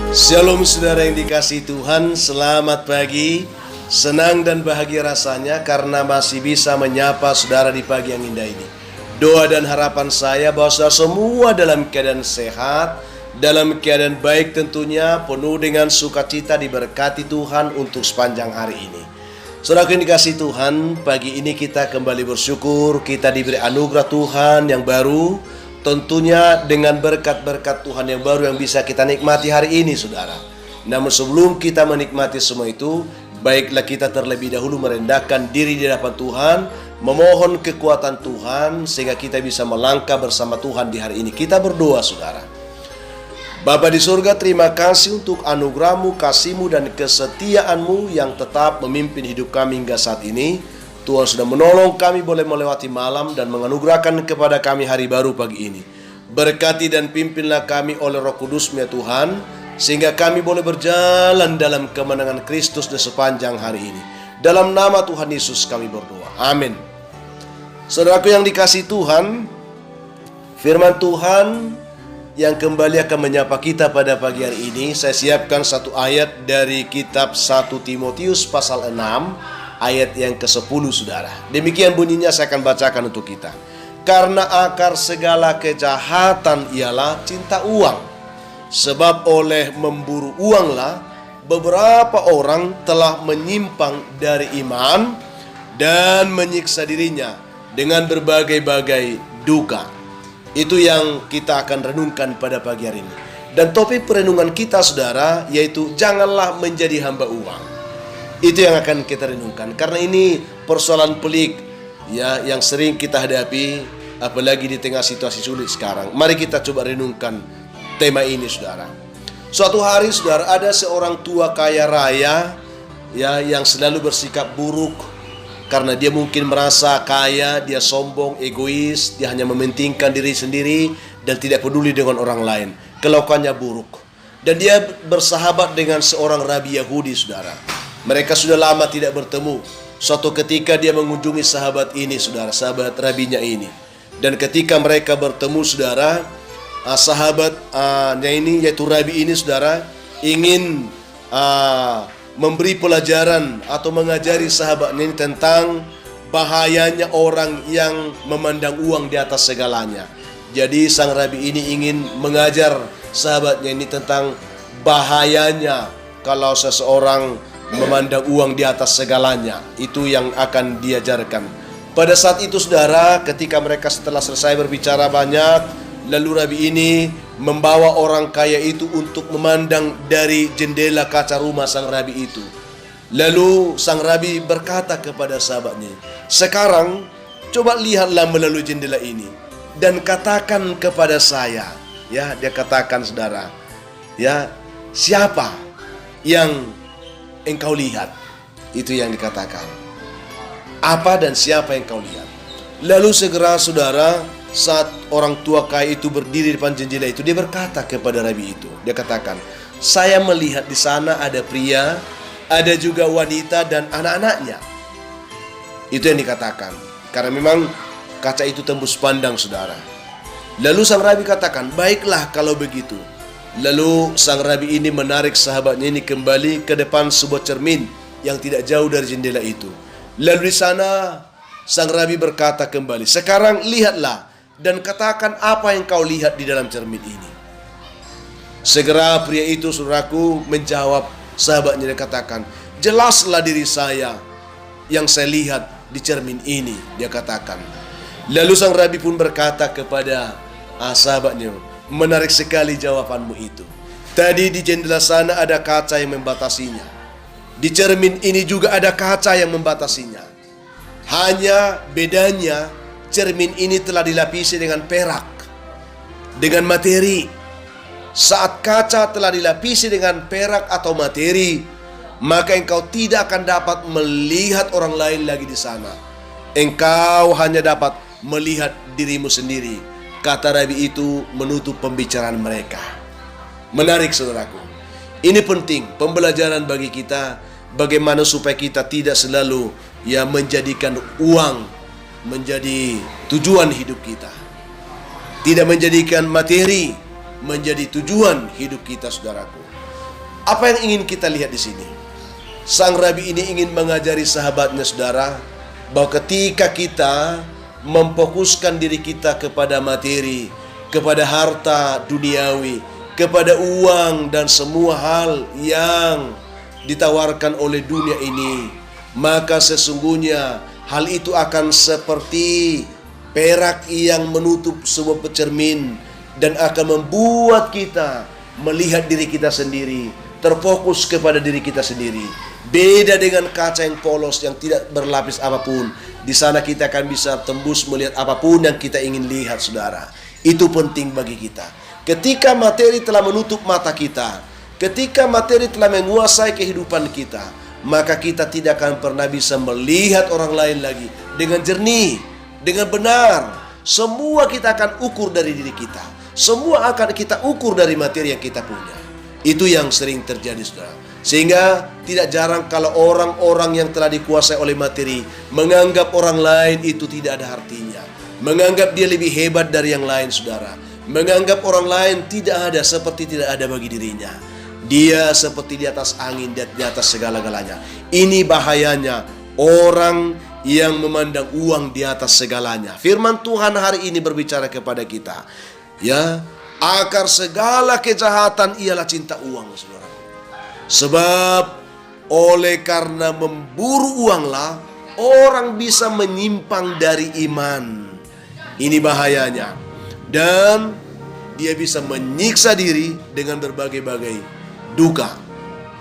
Shalom saudara yang dikasihi Tuhan, selamat pagi. Senang dan bahagia rasanya karena masih bisa menyapa saudara di pagi yang indah ini. Doa dan harapan saya bahwa saudara semua dalam keadaan sehat, dalam keadaan baik tentunya, penuh dengan sukacita, diberkati Tuhan untuk sepanjang hari ini. Saudara yang dikasihi Tuhan, pagi ini kita kembali bersyukur, kita diberi anugerah Tuhan yang baru. Tentunya dengan berkat-berkat Tuhan yang baru yang bisa kita nikmati hari ini, saudara. Namun sebelum kita menikmati semua itu, baiklah kita terlebih dahulu merendahkan diri di hadapan Tuhan, memohon kekuatan Tuhan sehingga kita bisa melangkah bersama Tuhan di hari ini. Kita berdoa, saudara. Bapa di surga, terima kasih untuk anugerah-Mu, kasih-Mu, dan kesetiaan-Mu yang tetap memimpin hidup kami hingga saat ini. Tuhan sudah menolong kami boleh melewati malam dan menganugerahkan kepada kami hari baru pagi ini. Berkati dan pimpinlah kami oleh Roh Kudus-Mu ya Tuhan, sehingga kami boleh berjalan dalam kemenangan Kristus di sepanjang hari ini. Dalam nama Tuhan Yesus kami berdoa. Amin. Saudaraku yang dikasihi Tuhan, firman Tuhan yang kembali akan menyapa kita pada pagi hari ini, saya siapkan satu ayat dari kitab 1 Timotius pasal 6 ayat yang ke-10, saudara. Demikian bunyinya, saya akan bacakan untuk kita. Karena akar segala kejahatan ialah cinta uang. Sebab oleh memburu uanglah beberapa orang telah menyimpang dari iman dan menyiksa dirinya dengan berbagai-bagai duka. Itu yang kita akan renungkan pada pagi hari ini. Dan topik perenungan kita, saudara, yaitu janganlah menjadi hamba uang. Itu yang akan kita renungkan, karena ini persoalan pelik ya yang sering kita hadapi, apalagi di tengah situasi sulit sekarang. Mari kita coba renungkan tema ini, saudara. Suatu hari, saudara, ada seorang tua kaya raya ya yang selalu bersikap buruk karena dia mungkin merasa kaya, dia sombong, egois, dia hanya mementingkan diri sendiri dan tidak peduli dengan orang lain. Kelakuannya buruk. Dan dia bersahabat dengan seorang rabi Yahudi, saudara. Mereka sudah lama tidak bertemu. Suatu ketika dia mengunjungi sahabat ini, saudara, sahabat rabinya ini. Dan ketika mereka bertemu, saudara, sahabatnya ini, yaitu rabi ini, saudara, ingin memberi pelajaran atau mengajari sahabatnya ini tentang bahayanya orang yang memandang uang di atas segalanya. Jadi sang rabi ini ingin mengajar sahabatnya ini tentang bahayanya kalau seseorang memandang uang di atas segalanya. Itu yang akan diajarkan. Pada saat itu, saudara, ketika mereka setelah selesai berbicara banyak, lalu rabi ini membawa orang kaya itu untuk memandang dari jendela kaca rumah sang rabi itu. Lalu sang rabi berkata kepada sahabatnya, "Sekarang coba lihatlah melalui jendela ini dan katakan kepada saya." Ya, dia katakan, saudara, ya, siapa yang engkau lihat? Itu yang dikatakan. Apa dan siapa yang kau lihat? Lalu segera, saudara, saat orang tua kaya itu berdiri di depan jendela itu, dia berkata kepada rabi itu, dia katakan, "Saya melihat di sana ada pria, ada juga wanita dan anak-anaknya." Itu yang dikatakan. Karena memang kaca itu tembus pandang, saudara. Lalu sang rabi katakan, "Baiklah kalau begitu." Lalu sang rabi ini menarik sahabatnya ini kembali ke depan sebuah cermin yang tidak jauh dari jendela itu. Lalu di sana sang rabi berkata kembali, "Sekarang lihatlah dan katakan apa yang kau lihat di dalam cermin ini." Segera pria itu, saudaraku, menjawab sahabatnya dan katakan, "Jelaslah diri saya yang saya lihat di cermin ini," dia katakan. Lalu sang rabi pun berkata kepada sahabatnya, "Menarik sekali jawabanmu itu. Tadi di jendela sana ada kaca yang membatasinya. Di cermin ini juga ada kaca yang membatasinya. Hanya bedanya, cermin ini telah dilapisi dengan perak, dengan materi. Saat kaca telah dilapisi dengan perak atau materi, maka engkau tidak akan dapat melihat orang lain lagi di sana. Engkau hanya dapat melihat dirimu sendiri." Kata rabi itu menutup pembicaraan mereka. Menarik, saudaraku. Ini penting, pembelajaran bagi kita, bagaimana supaya kita tidak selalu menjadikan uang menjadi tujuan hidup kita. Tidak menjadikan materi menjadi tujuan hidup kita, saudaraku. Apa yang ingin kita lihat di sini? Sang Rabi ini ingin mengajari sahabatnya, saudara, bahwa ketika kita memfokuskan diri kita kepada materi, kepada harta duniawi, kepada uang dan semua hal yang ditawarkan oleh dunia ini, maka sesungguhnya hal itu akan seperti perak yang menutup sebuah cermin dan akan membuat kita melihat diri kita sendiri, terfokus kepada diri kita sendiri. Beda dengan kaca yang polos yang tidak berlapis apapun. Di sana kita akan bisa tembus melihat apapun yang kita ingin lihat, saudara. Itu penting bagi kita. Ketika materi telah menutup mata kita, ketika materi telah menguasai kehidupan kita, maka kita tidak akan pernah bisa melihat orang lain lagi dengan jernih, dengan benar. Semua kita akan ukur dari diri kita. Semua akan kita ukur dari materi yang kita punya. Itu yang sering terjadi, saudara. Sehingga tidak jarang kalau orang-orang yang telah dikuasai oleh materi menganggap orang lain itu tidak ada artinya, menganggap dia lebih hebat dari yang lain, saudara. Menganggap orang lain tidak ada, seperti tidak ada bagi dirinya. Dia seperti di atas angin, di atas segala-galanya. Ini bahayanya orang yang memandang uang di atas segalanya. Firman Tuhan hari ini berbicara kepada kita, ya, akar segala kejahatan ialah cinta uang, saudara. Sebab oleh karena memburu uanglah orang bisa menyimpang dari iman. Ini bahayanya. Dan dia bisa menyiksa diri dengan berbagai-bagai duka.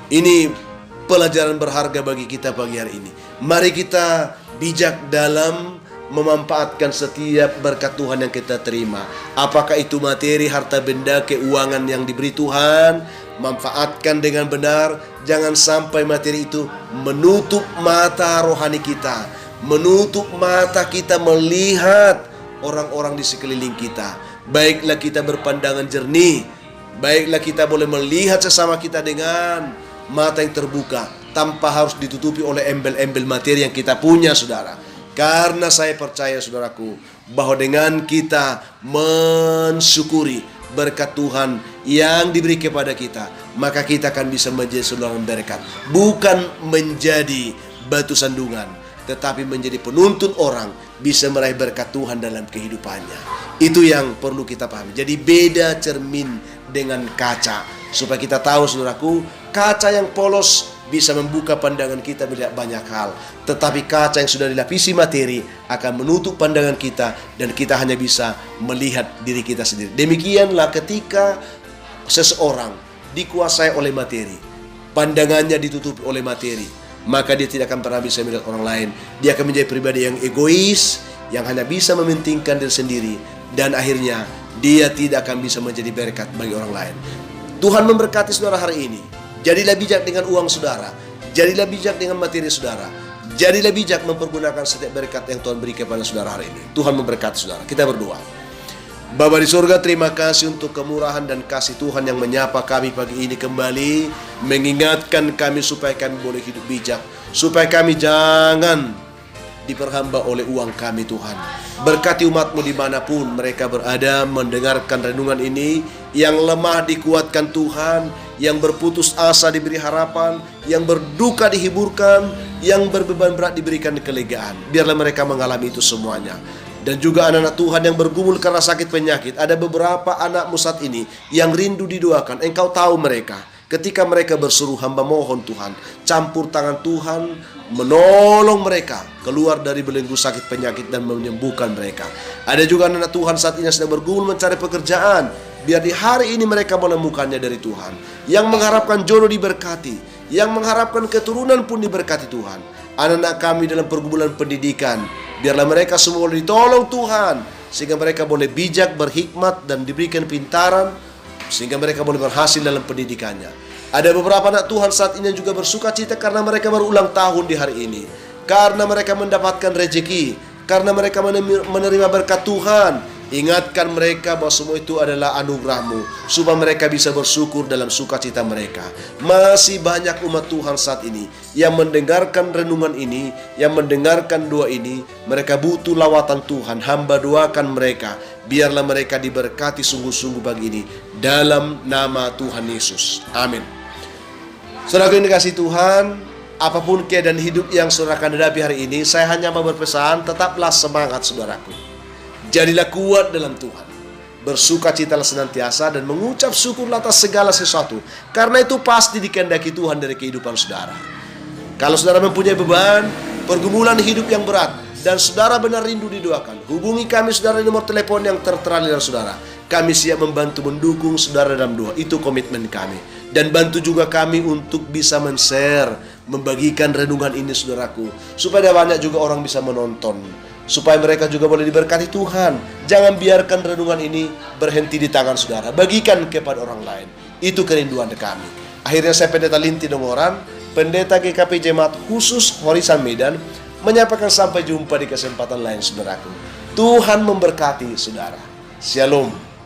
Ini pelajaran berharga bagi kita pagi hari ini. Mari kita bijak dalam memanfaatkan setiap berkat Tuhan yang kita terima. Apakah itu materi, harta benda, keuangan yang diberi Tuhan, manfaatkan dengan benar. Jangan sampai materi itu menutup mata rohani kita, menutup mata kita melihat orang-orang di sekeliling kita. Baiklah kita berpandangan jernih, baiklah kita boleh melihat sesama kita dengan mata yang terbuka, tanpa harus ditutupi oleh embel-embel materi yang kita punya, saudara. Karena saya percaya, saudaraku, bahwa dengan kita mensyukuri berkat Tuhan yang diberi kepada kita, maka kita akan bisa menjadi saluran berkat. Bukan menjadi batu sandungan, tetapi menjadi penuntun orang bisa meraih berkat Tuhan dalam kehidupannya. Itu yang perlu kita pahami. Jadi beda cermin dengan kaca. Supaya kita tahu, saudaraku, kaca yang polos bisa membuka pandangan kita melihat banyak hal. Tetapi kaca yang sudah dilapisi materi akan menutup pandangan kita, dan kita hanya bisa melihat diri kita sendiri. Demikianlah ketika seseorang dikuasai oleh materi, pandangannya ditutupi oleh materi, maka dia tidak akan pernah bisa melihat orang lain. Dia akan menjadi pribadi yang egois, yang hanya bisa mementingkan diri sendiri, dan akhirnya dia tidak akan bisa menjadi berkat bagi orang lain. Tuhan memberkati saudara hari ini. Jadilah bijak dengan uang saudara, jadilah bijak dengan materi saudara, jadilah bijak mempergunakan setiap berkat yang Tuhan beri kepada saudara hari ini. Tuhan memberkati saudara. Kita berdoa. Bapa di surga, terima kasih untuk kemurahan dan kasih Tuhan yang menyapa kami pagi ini kembali, mengingatkan kami supaya kami boleh hidup bijak, supaya kami jangan diperhamba oleh uang kami, Tuhan. Berkati umat-Mu dimanapun mereka berada mendengarkan renungan ini. Yang lemah dikuatkan Tuhan, yang berputus asa diberi harapan, yang berduka dihiburkan, yang berbeban berat diberikan kelegaan. Biarlah mereka mengalami itu semuanya. Dan juga anak-anak Tuhan yang bergumul karena sakit penyakit. Ada beberapa anak-Mu saat ini yang rindu didoakan. Engkau tahu mereka. Ketika mereka berseru, hamba mohon Tuhan, campur tangan Tuhan, menolong mereka keluar dari belenggu sakit penyakit dan menyembuhkan mereka. Ada juga anak Tuhan saat ini sedang bergumul mencari pekerjaan. Biar di hari ini mereka menemukannya dari Tuhan. Yang mengharapkan jodoh diberkati, yang mengharapkan keturunan pun diberkati Tuhan. Anak-anak kami dalam pergumulan pendidikan, biarlah mereka semua boleh ditolong Tuhan, sehingga mereka boleh bijak, berhikmat, dan diberikan pintaran, sehingga mereka boleh berhasil dalam pendidikannya. Ada beberapa anak Tuhan saat ini juga bersuka cita karena mereka baru ulang tahun di hari ini, karena mereka mendapatkan rezeki, karena mereka menerima berkat Tuhan. Ingatkan mereka bahwa semua itu adalah anugerah-Mu, supaya mereka bisa bersyukur dalam sukacita mereka. Masih banyak umat Tuhan saat ini yang mendengarkan renungan ini, yang mendengarkan doa ini. Mereka butuh lawatan Tuhan. Hamba doakan mereka, biarlah mereka diberkati sungguh-sungguh pagi ini, dalam nama Tuhan Yesus. Amin. Saudara yang dikasihi Tuhan, apapun keadaan hidup yang saudara akan hadapi hari ini, saya hanya mau berpesan, tetaplah semangat saudaraku. Jadilah kuat dalam Tuhan. Bersukacitalah senantiasa dan mengucap syukurlah atas segala sesuatu. Karena itu pasti dikehendaki Tuhan dari kehidupan saudara. Kalau saudara mempunyai beban, pergumulan hidup yang berat, dan saudara benar rindu didoakan, hubungi kami saudara di nomor telepon yang tertera di saudara. Kami siap membantu mendukung saudara dalam doa. Itu komitmen kami. Dan bantu juga kami untuk bisa men-share, membagikan renungan ini saudaraku, supaya banyak juga orang bisa menonton, supaya mereka juga boleh diberkati Tuhan. Jangan biarkan renungan ini berhenti di tangan saudara, bagikan kepada orang lain. Itu kerinduan kami. Akhirnya saya Pendeta Linti Dongoran, Pendeta GKP Jemaat Khusus Horisan Medan, menyampaikan sampai jumpa di kesempatan lain saudaraku. Tuhan memberkati saudara. Shalom.